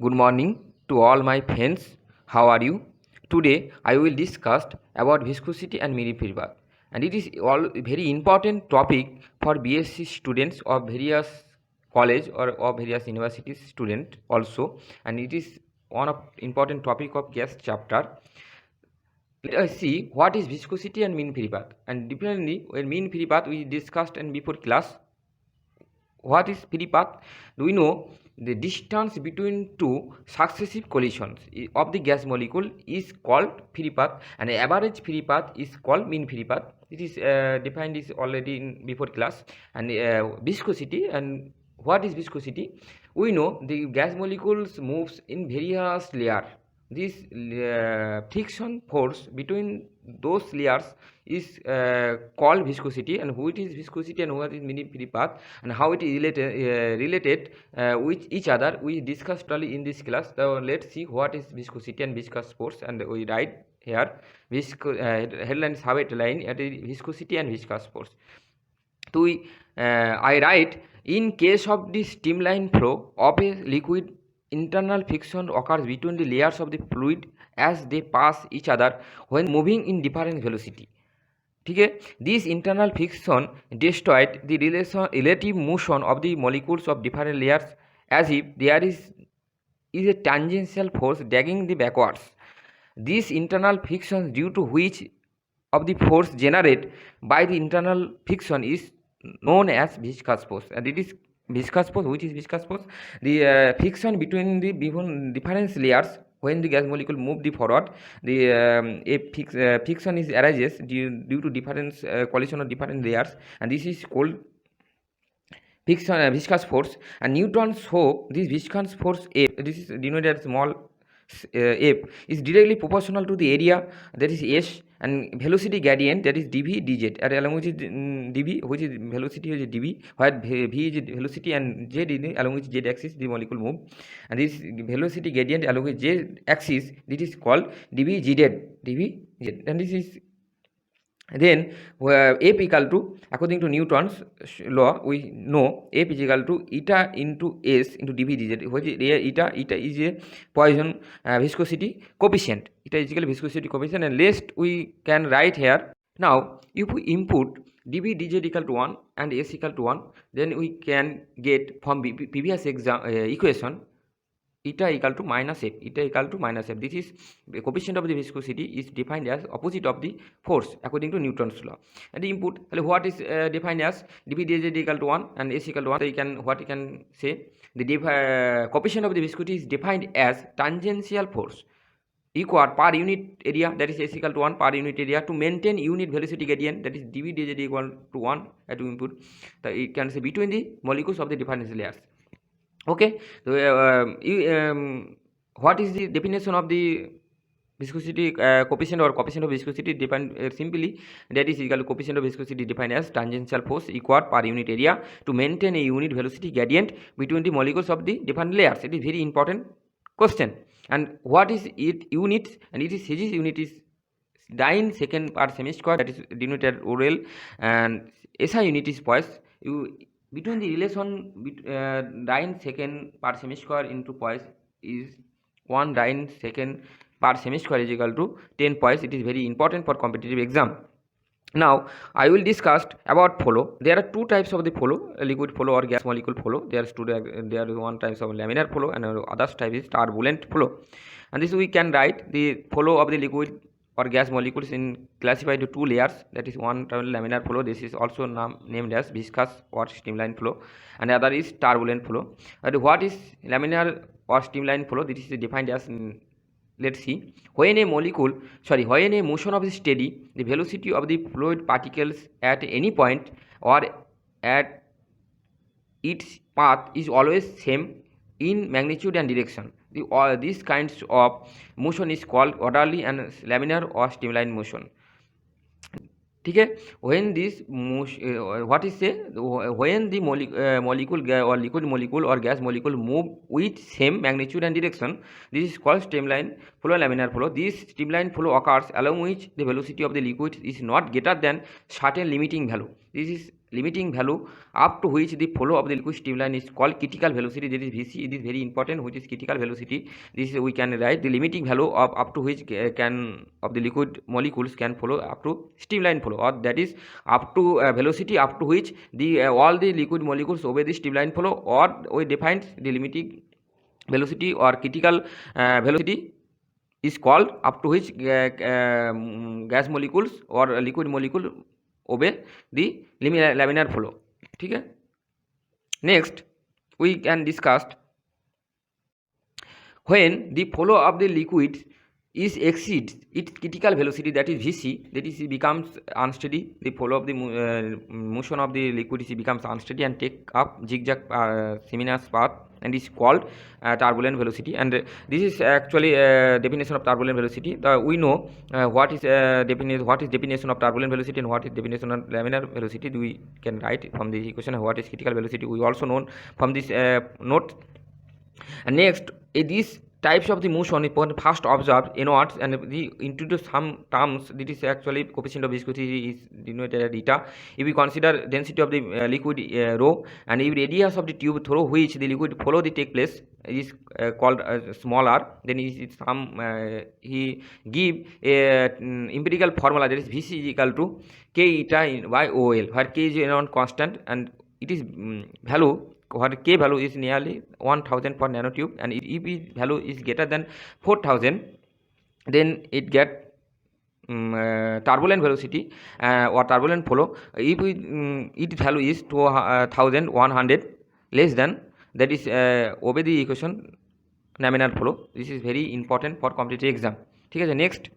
Good morning to all my friends. How are you? Today I will discuss about viscosity and mean free path, and it is all very important topic for BSc students of various college or of various universities student also, and it is one of important topic of gas chapter. Let us see what is viscosity and mean free path, and differently when mean free path we discussed in before class. What is free path? Do we know the distance between two successive collisions of the gas molecule is called free path, and the average free path is called mean free path. It is defined is already in before class. And viscosity, and what is viscosity? We know the gas molecules moves in various layers. This friction force between those layers is called viscosity, and what is viscosity and what is mean free path and how it is related with each other we discussed early in this class. So let's see what is viscosity and viscous force, and we write here headline subheadline at viscosity and viscous force. So I write, in case of the streamline flow of a liquid, internal friction occurs between the layers of the fluid as they pass each other when moving in different velocity. ठीक है, this internal friction destroyed the relative motion of the molecules of different layers as if there is a tangential force dragging the backwards. This internal friction due to which of the force generated by the internal friction is known as viscous force, and it is viscous force. Which is viscous force? The friction between the different layers when the gas molecule move the forward, the friction is arises due to different collision of different layers, and this is called viscous force. And Newton show this viscous force F, this is denoted as small f, is directly proportional to the area, that is S, and velocity gradient, that is dv dz, and along with dv, which is velocity is dv, where v is velocity and z is along with z axis the molecule move, and this velocity gradient along with z axis, this is called dv z, and this is then F equal to, according to Newton's law, we know F is equal to eta into S into dv dz, which is eta is a Poisson viscosity coefficient. Eta is equal to viscosity coefficient, and last we can write here. Now if we input dv dz equal to 1 and S equal to 1, then we can get from previous equation eta equal to minus f, eta equal to minus f. This is the coefficient of the viscosity is defined as opposite of the force according to Newton's law. And the input, what is defined as dv dz equal to 1 and s equal to 1. So you can say the coefficient of the viscosity is defined as tangential force equal per unit area, that is s equal to 1 per unit area, to maintain unit velocity gradient, that is dv dz equal to 1 to input. So you can say between the molecules of the different layers. Okay, so what is the definition of the viscosity coefficient or coefficient of viscosity? Defined simply, that is equal to coefficient of viscosity defined as tangential force equal per unit area to maintain a unit velocity gradient between the molecules of the different layers. It is very important question. And what is it units? And it is His unit is dyne second per semi square, that is denoted oral, and SI unit is poise. Between the relation dyne second per semi square into poise is 1 dyne second per semi square is equal to 10 poise. It is very important for competitive exam. Now I will discuss about flow. There are two types of the flow, liquid flow or gas molecule flow. There is one type of laminar flow and other type is turbulent flow. And this we can write the flow of the liquid or gas molecules in classified into two layers, that is one laminar flow, this is also named as viscous or streamline flow, and the other is turbulent flow. And what is laminar or streamline flow? This is defined as, let's see, when a motion of is steady, the velocity of the fluid particles at any point or at its path is always same in magnitude and direction. These kinds of motion is called orderly and laminar or streamline motion. Okay, when this what is say, when the molecule or liquid molecule or gas molecule move with same magnitude and direction, this is called streamline flow, laminar flow. This streamline flow occurs along which the velocity of the liquid is not greater than certain limiting value. This is limiting value up to which the flow of the liquid streamline is called critical velocity, that is VC. It is very important, which is critical velocity. This we can write the limiting value of up to which can of the liquid molecules can follow up to streamline flow, or that is up to velocity up to which the all the liquid molecules obey the streamline flow, or we define the limiting velocity or critical velocity is called up to which gas molecules or liquid molecule obey the laminar flow. ठीक है. Next we can discuss when the flow of the liquid is exceeds its critical velocity, that is Vc, that is it becomes unsteady. The flow of the motion of the liquid becomes unsteady and take up zigzag seminar path, and is called turbulent velocity. And this is actually definition of turbulent velocity. We know what is definition of turbulent velocity and what is definition of laminar velocity. We can write from the equation what is critical velocity. We also know from this note. And next, these types of the motion is first observed inwards and we introduce some terms. This is actually coefficient of viscosity is denoted as eta. If we consider density of the liquid rho, and if radius of the tube through which the liquid flow the take place is called small r, then is some he give a empirical formula, that is Vc is equal to k eta by ol, where k is a non-constant and it is value, where k value is nearly 1000 per nanotube, and if its value is greater than 4000, then it get turbulent velocity or turbulent flow. If its value is 2100 less than, that is obey the equation laminar flow. This is very important for competitive exam. ठीक है. Next,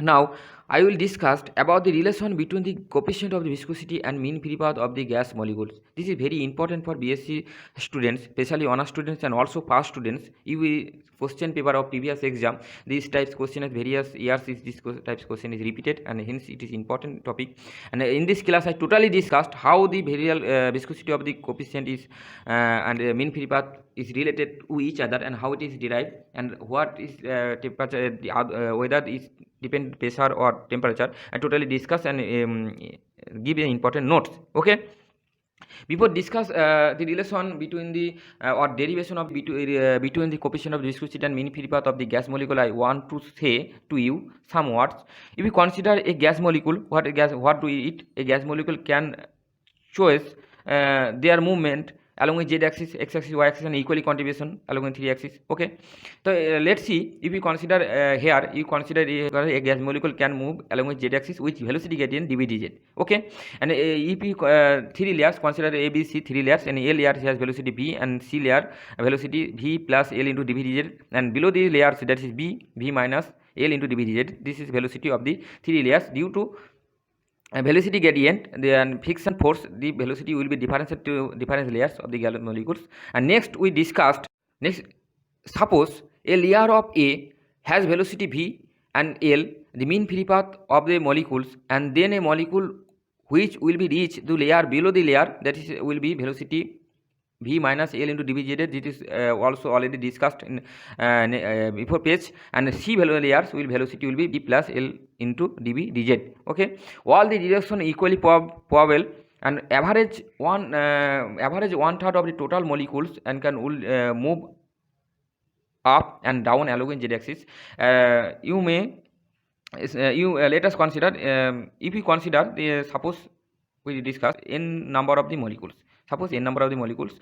now I will discuss about the relation between the coefficient of the viscosity and mean free path of the gas molecules. This is very important for BSc students, especially honors students and also past students. If we question paper of previous exam, these types question at various years this types question is repeated, and hence it is important topic. And in this class I totally discussed how the variable viscosity of the coefficient is and mean free path is related to each other, and how it is derived, and what is temperature, whether is depend pressure or temperature. I totally discuss and give important notes. Okay. Before discuss the relation between the or derivation of between the coefficient of viscosity and mean free path of the gas molecule, I want to say to you some words. If you consider a gas molecule, what do it? A gas molecule can choose their movement along with z-axis, x-axis, y-axis, and equally contribution along with 3-axis. Okay. So let's see. If you consider here, you consider a gas molecule can move along with z-axis with velocity gradient dv dz. Okay. And if you three layers, consider A, B, C, three layers, and A layer has velocity v, and C layer velocity v plus L into dv dz, and below the layers, that is b, v minus L into dv dz. This is velocity of the three layers. Due to velocity gradient, then friction force, the velocity will be differential to different layers of the gas molecules. And next we discussed, suppose a layer of A has velocity v and L, the mean free path of the molecules, and then a molecule which will be reached the layer below the layer, that is will be velocity v minus L into dv dz. This is also already discussed in before page. And C value layers will velocity will be v plus L into dv dz. Okay. All the direction equally probable, and average one third of the total molecules and can move up and down along in z-axis. You may let us consider if we consider the suppose we discuss n number of the molecules. Suppose n number of the molecules.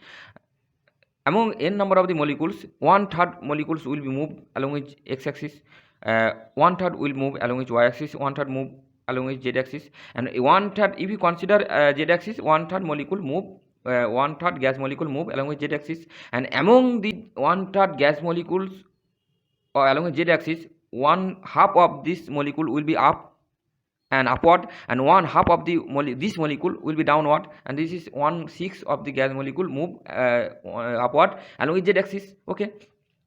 Among n number of the molecules, 1/3 molecules will be moved along with x-axis, 1/3 will move along with y-axis, 1/3 move along with z-axis, and 1/3, if you consider z-axis, 1/3 molecule move, 1/3 gas molecule move along with z-axis, and among the 1/3 gas molecules or along with z-axis, 1/2 of this molecule will be up and upward, and 1/2 of the this molecule will be downward, and this is 1/6 of the gas molecule move upward along with z-axis. Okay.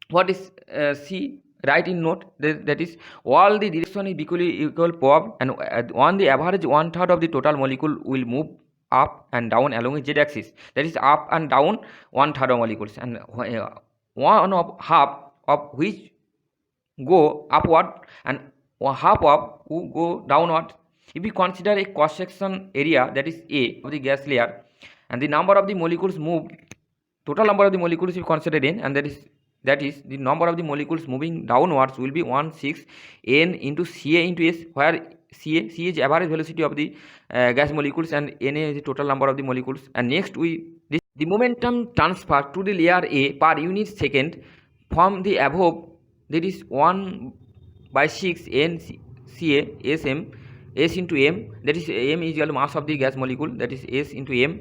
What is C? Write in note that is all the direction is equal probed, and on the average 1/3 of the total molecule will move up and down along with z-axis. That is up and down 1/3 of molecules, and one of half of which go upward and half of who go downward. If we consider a cross section area, that is A, of the gas layer, and the number of the molecules moved, total number of the molecules if considered n, and that is the number of the molecules moving downwards will be 16 n into Ca into S, where Ca is average velocity of the gas molecules and Na is the total number of the molecules. And next the momentum transfer to the layer A per unit second from the above, that is 1/6 n Ca Sm S into m, that is m is equal to mass of the gas molecule, that is S into m,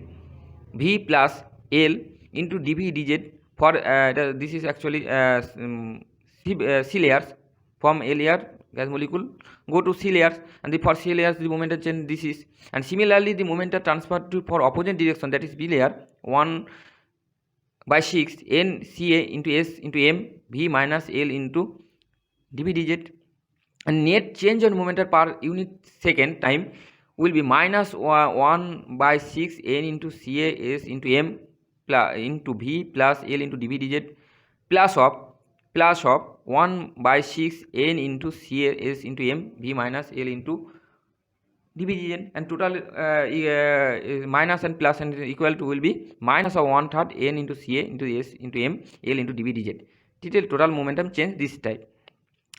V plus L into dV dz for this is actually C layers. From A layer gas molecule go to C layers, and for C layers the momentum change this is, and similarly the momentum transfer to for opposite direction, that is B layer, 1/6 n Ca into S into m, V minus L into dV dz, and net change on momentum per unit second time will be minus 1/6 n into Ca S into m into V plus L into dV dz plus of 1/6 n into Ca S into m, V minus L into dV dz, and total minus and plus and equal to will be minus of 1/3 n into Ca into S into m, L into dV dz. Total momentum change this type.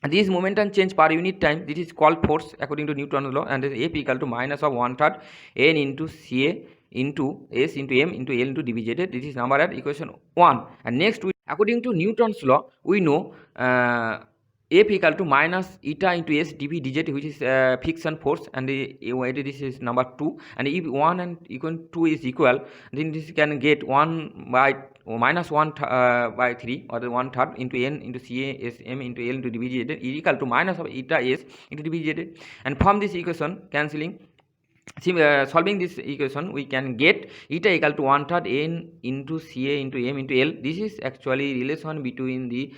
This momentum change per unit time, this is called force according to Newton's law, and F equal to minus of 1/3 n into Ca into S into m into L into dV dz. This is number at equation 1. And next, according to Newton's law, we know F equal to minus eta into S dV dz, which is friction force, and this is number 2. And if 1 and equal 2 is equal, then this can get 1 by minus 1 by 3, or the 1/3 into n into Ca S m into L into dV dz is equal to minus of eta S into dV dz. And from this equation cancelling, solving this equation, we can get eta equal to 1/3 n into Ca into m into L. This is actually relation between the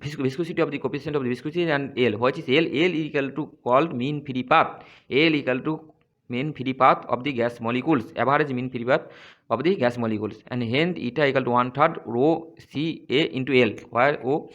viscosity of the coefficient of the viscosity and L, which is L equal to called mean free path. L equal to mean free path of the gas molecules, average mean free path of the gas molecules, and hence eta equal to 1/3 rho Ca into L, where O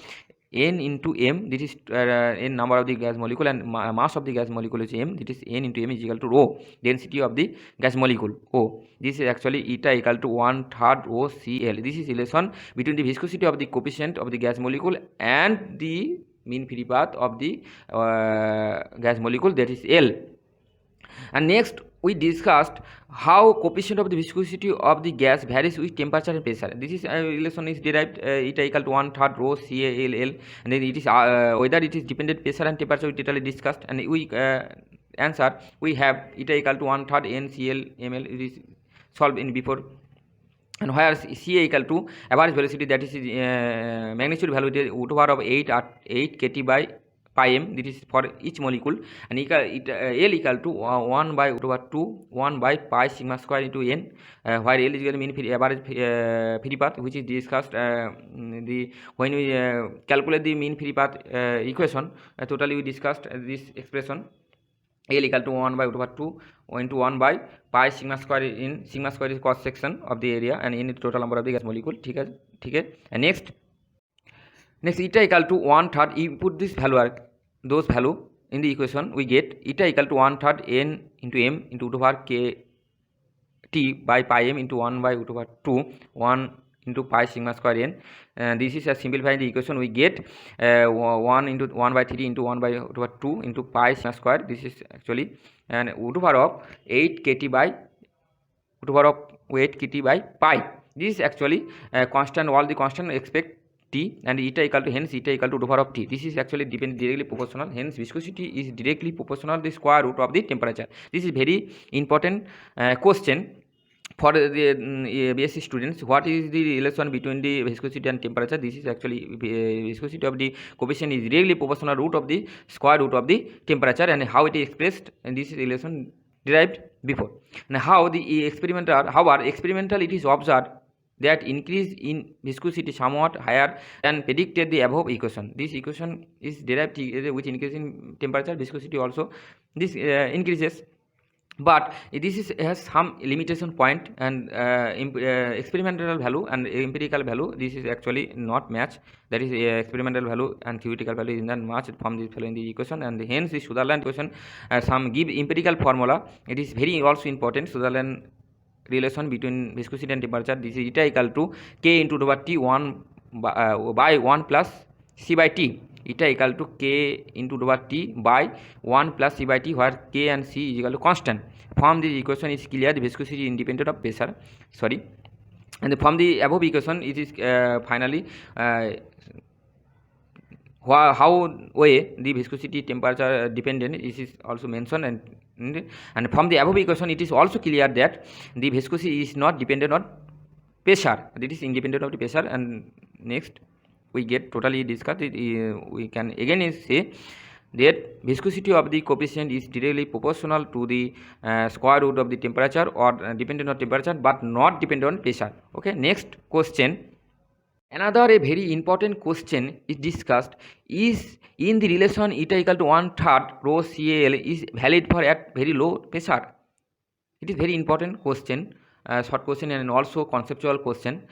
n into m, this is n number of the gas molecule, and mass of the gas molecule is m, that is n into m is equal to rho density of the gas molecule O. This is actually eta equal to 1/3 rho Cl. This is relation between the viscosity of the coefficient of the gas molecule and the mean free path of the gas molecule, that is L. And next we discussed how coefficient of the viscosity of the gas varies with temperature and pressure. This is relation is derived eta equal to 1/3 rho Call, and then it is whether it is dependent pressure and temperature we totally discussed, and we answer we have eta equal to 1/3 NCl ml. It is solved in before. And where Ca equal to average velocity, that is magnitude value root over of 8 kT by pi m, this is for each molecule, and L equal to 1 by root over 2 1 by pi sigma square into n, where L is equal to mean average free path, which is discussed when we calculate the mean free path equation. Totally we discussed this expression. L equal to 1 by root over 2 into 1 by pi sigma square, in sigma square is cross section of the area, and n is total number of the gas molecule. Okay. And next eta equal to 1/3, you put this value, those value in the equation, we get eta equal to 1/3 n into m into root over k t by pi m into 1 by root over 2 1 into pi sigma square n. This is a simplifying the equation, we get 1 into 1 by 3 into 1 by root over 2 into pi sigma square. This is actually and root over of 8 kt by root over of 8 kt by pi. This is actually constant, all the constant expect t, and eta equal to, hence eta equal to root over of t. This is actually directly proportional, hence viscosity is directly proportional to the square root of the temperature. This is very important question for the BSc students. What is the relation between the viscosity and temperature? This is actually viscosity of the coefficient is directly proportional root of the square root of the temperature, and how it is expressed, and this is relation derived before. And how the experimental it is observed that increase in viscosity somewhat higher than predicted the above equation. This equation is derived with increase in temperature, viscosity also this increases. but this is has some limitation point, and experimental value and empirical value, this is actually not match. That is experimental value and theoretical value is not matched from this value in the equation, and hence the Sutherland equation some give empirical formula. It is very also important. Sutherland relation between viscosity and temperature, this is eta equal to k into the power t 1 by 1 plus c by t. Eta equal to k into the power t by 1 plus c by t, where k and c is equal to constant. From this equation is clear the viscosity independent of pressure. Sorry, and from the above equation it is finally how way the viscosity temperature dependent is also mentioned, and from the above equation it is also clear that the viscosity is not dependent on pressure, it is independent of the pressure. And next we get totally discussed it, we can again say that viscosity of the coefficient is directly proportional to the square root of the temperature, or dependent on temperature but not dependent on pressure. Okay, next question. Another a very important question is discussed is in the relation eta equal to 1/3 rho Cal is valid for at very low pressure. It is very important question, short question and also conceptual question.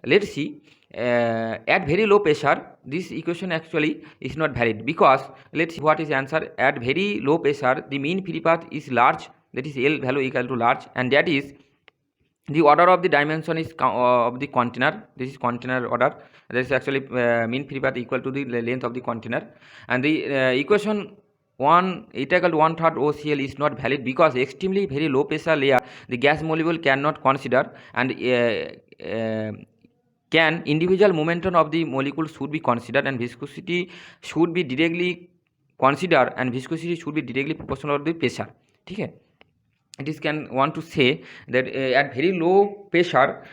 Let's see, at very low pressure this equation actually is not valid, because let's see what is answer. At very low pressure the mean free path is large, that is L value equal to large, and that is the order of the dimension is of the container. This is container order. That is actually mean free path equal to the length of the container, and the equation 1 eta equal to 1/3 OCl is not valid, because extremely very low pressure layer the gas molecule cannot consider, and can individual momentum of the molecule should be considered, and viscosity should be directly considered, and viscosity should be directly proportional to the pressure. Okay, it is can want to say that at very low pressure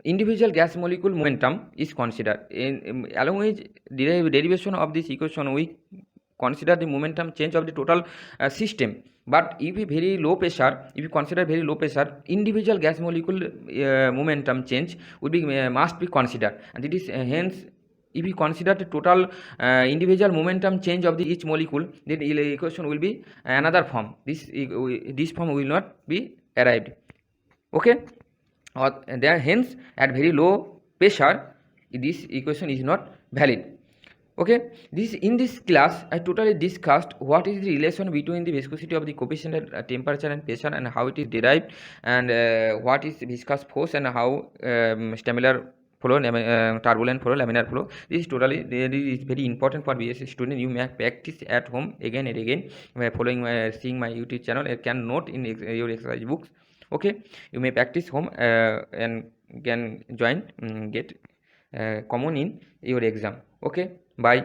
individual gas molecule momentum is considered. Along with derivation of this equation we consider the momentum change of the total system. But if you very low pressure, if you consider very low pressure, individual gas molecule momentum change would be must be considered, and it is hence if you consider the total individual momentum change of the each molecule, then the equation will be another form. This form will not be arrived. Okay, or there hence at very low pressure this equation is not valid. Okay, in this class I totally discussed what is the relation between the viscosity of the coefficient at temperature and pressure, and how it is derived, and what is viscous force, and how stabilar flow, turbulent flow, laminar flow. This is totally is very important for BSc student. You may practice at home again and again following seeing my YouTube channel. You can note in your exercise books. Okay, you may practice home and can join get common in your exam. Okay, bye.